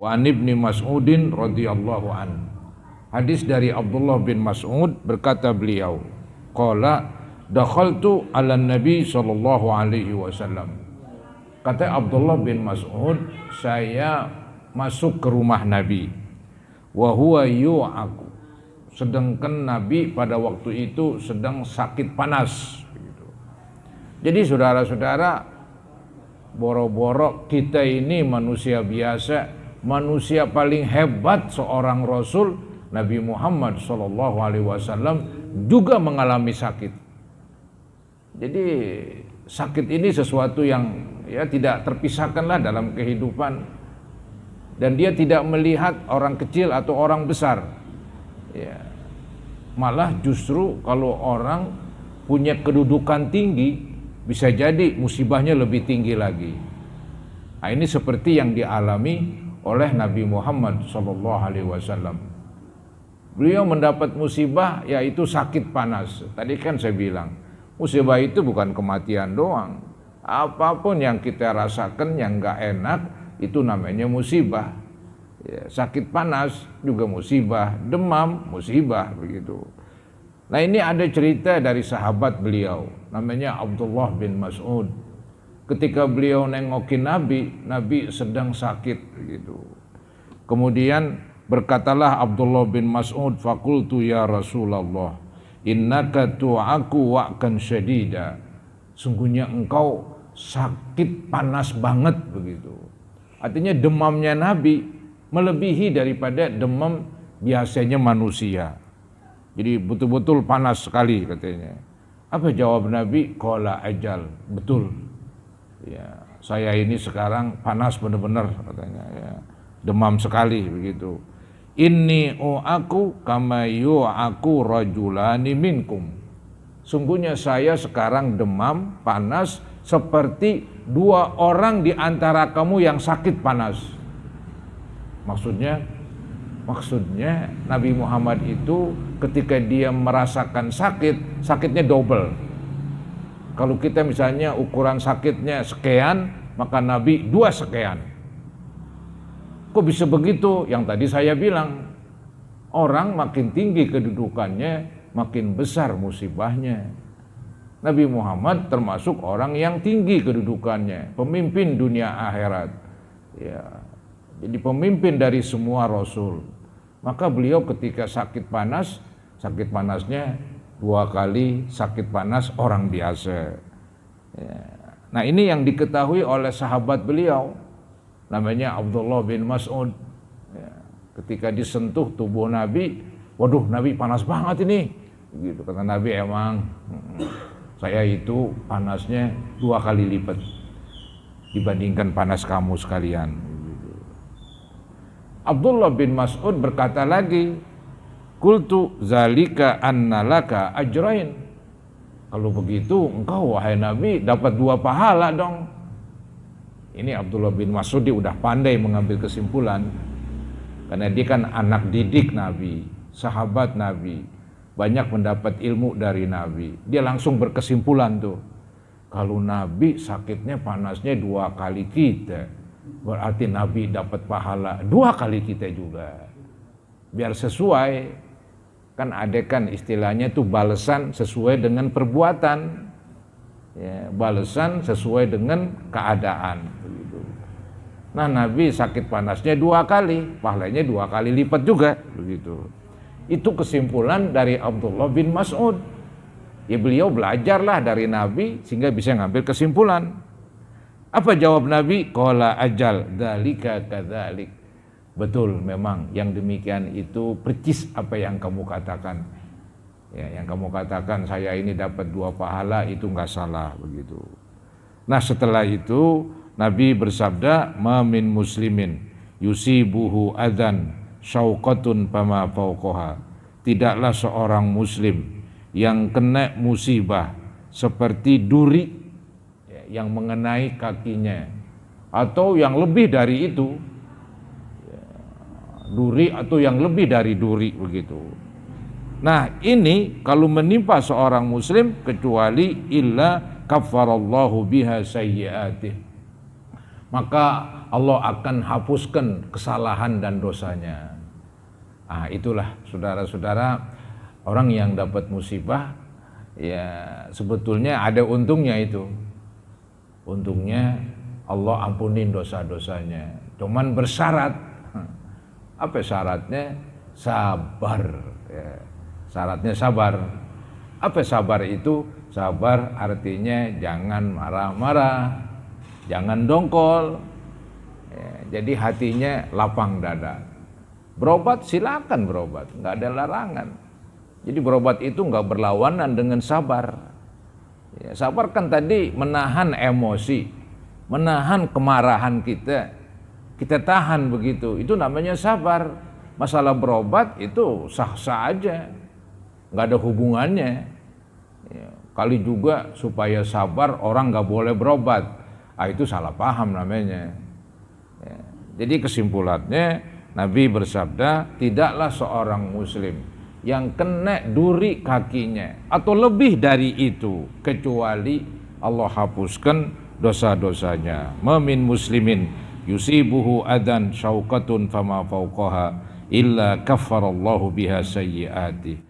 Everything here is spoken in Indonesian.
Wa an Ibnu Mas'udin radhiyallahu an. Hadis dari Abdullah bin Mas'ud, berkata beliau, qala dakhaltu 'ala Nabi sallallahu alaihi wasallam. Kata Abdullah bin Mas'ud, saya masuk ke rumah Nabi. Wa huwa yu'aku. Sedangkan Nabi pada waktu itu sedang sakit panas. Jadi saudara-saudara, boro-boro kita ini manusia biasa, manusia paling hebat seorang Rasul Nabi Muhammad SAW juga mengalami sakit. Jadi sakit ini sesuatu yang tidak terpisahkanlah dalam kehidupan, dan dia tidak melihat orang kecil atau orang besar. Malah justru kalau orang punya kedudukan tinggi, bisa jadi musibahnya lebih tinggi lagi. Nah, ini seperti yang dialami oleh Nabi Muhammad SAW. Beliau mendapat musibah, yaitu sakit panas. Tadi kan saya bilang, musibah itu bukan kematian doang. Apapun yang kita rasakan yang gak enak, itu namanya musibah. Sakit panas juga musibah, demam musibah, begitu. Nah, ini ada cerita dari sahabat beliau, namanya Abdullah bin Mas'ud. Ketika beliau nengokin Nabi, Nabi sedang sakit, begitu. Kemudian berkatalah Abdullah bin Mas'ud, faqultu ya Rasulullah, innaka tu'aku wa'kan syadida. Sungguhnya engkau sakit panas banget, begitu. Artinya demamnya Nabi melebihi daripada demam biasanya manusia. Jadi betul-betul panas sekali katanya. Apa jawab Nabi? Qala ajal. Betul. Saya ini sekarang panas benar-benar katanya. Demam sekali, begitu. Inni u'aku kama yu'aku rajulani minkum. Sungguhnya saya sekarang demam, panas seperti dua orang di antara kamu yang sakit panas. Maksudnya Nabi Muhammad itu ketika dia merasakan sakit, sakitnya double. Kalau kita misalnya ukuran sakitnya sekian, maka Nabi 2 sekian. Kok bisa begitu? Yang tadi saya bilang, orang makin tinggi kedudukannya, makin besar musibahnya. Nabi Muhammad termasuk orang yang tinggi kedudukannya, pemimpin dunia akhirat. Jadi pemimpin dari semua Rasul. Maka beliau ketika sakit panas, sakit panasnya 2 kali sakit panas orang biasa. Nah, ini yang diketahui oleh sahabat beliau, namanya Abdullah bin Mas'ud. Ketika disentuh tubuh Nabi, waduh Nabi panas banget ini. Gitu kata Nabi, emang saya itu panasnya 2 kali lipat dibandingkan panas kamu sekalian. Abdullah bin Mas'ud berkata lagi, qultu zalika annalaka ajrain. Kalau begitu engkau wahai Nabi dapat 2 pahala dong. Ini Abdullah bin Mas'ud dia udah pandai mengambil kesimpulan, karena dia kan anak didik Nabi, sahabat Nabi, banyak mendapat ilmu dari Nabi. Dia langsung berkesimpulan tuh, kalau Nabi sakitnya panasnya 2 kali kita, berarti Nabi dapat pahala 2 kali kita juga. Biar sesuai, kan ada kan istilahnya tuh balasan sesuai dengan perbuatan, balasan sesuai dengan keadaan. Nah, Nabi sakit panasnya 2 kali, pahalanya 2 kali lipat juga, begitu. Itu kesimpulan dari Abdullah bin Mas'ud. Beliau belajarlah dari Nabi sehingga bisa ngambil kesimpulan. Apa jawab Nabi? Qala ajal dzalika kadzalik. Betul, memang yang demikian itu percis apa yang kamu katakan. Yang kamu katakan saya ini dapat 2 pahala itu enggak salah, begitu. Nah, setelah itu Nabi bersabda, ma min muslimin yusibuhu adzan syauqatun fama fauqaha. Tidaklah seorang muslim yang kena musibah seperti duri yang mengenai kakinya, atau yang lebih dari itu, duri atau yang lebih dari duri, begitu. Nah, ini kalau menimpa seorang muslim, kecuali illa kaffarallahu biha sayyi'atih, maka Allah akan hapuskan kesalahan dan dosanya. Itulah saudara-saudara, orang yang dapat musibah ya sebetulnya ada untungnya itu. Untungnya Allah ampunin dosa-dosanya. Cuman bersyarat. Apa syaratnya? Sabar. Ya. Syaratnya sabar. Apa sabar itu? Sabar artinya jangan marah-marah, jangan dongkol. Ya, jadi hatinya lapang dada. Berobat silakan berobat, nggak ada larangan. Jadi berobat itu nggak berlawanan dengan sabar. Ya, sabar kan tadi menahan emosi, menahan kemarahan kita. Kita tahan begitu, itu namanya sabar. Masalah berobat itu sah-sah aja, nggak ada hubungannya. Ya, kali juga supaya sabar orang nggak boleh berobat, itu salah paham namanya. Ya, jadi kesimpulannya Nabi bersabda, tidaklah seorang muslim yang kena duri kakinya atau lebih dari itu kecuali Allah hapuskan dosa-dosanya. Min muslimin yusibuhu adan syaukatun fama fauqaha illa kaffarallahu biha sayyiati.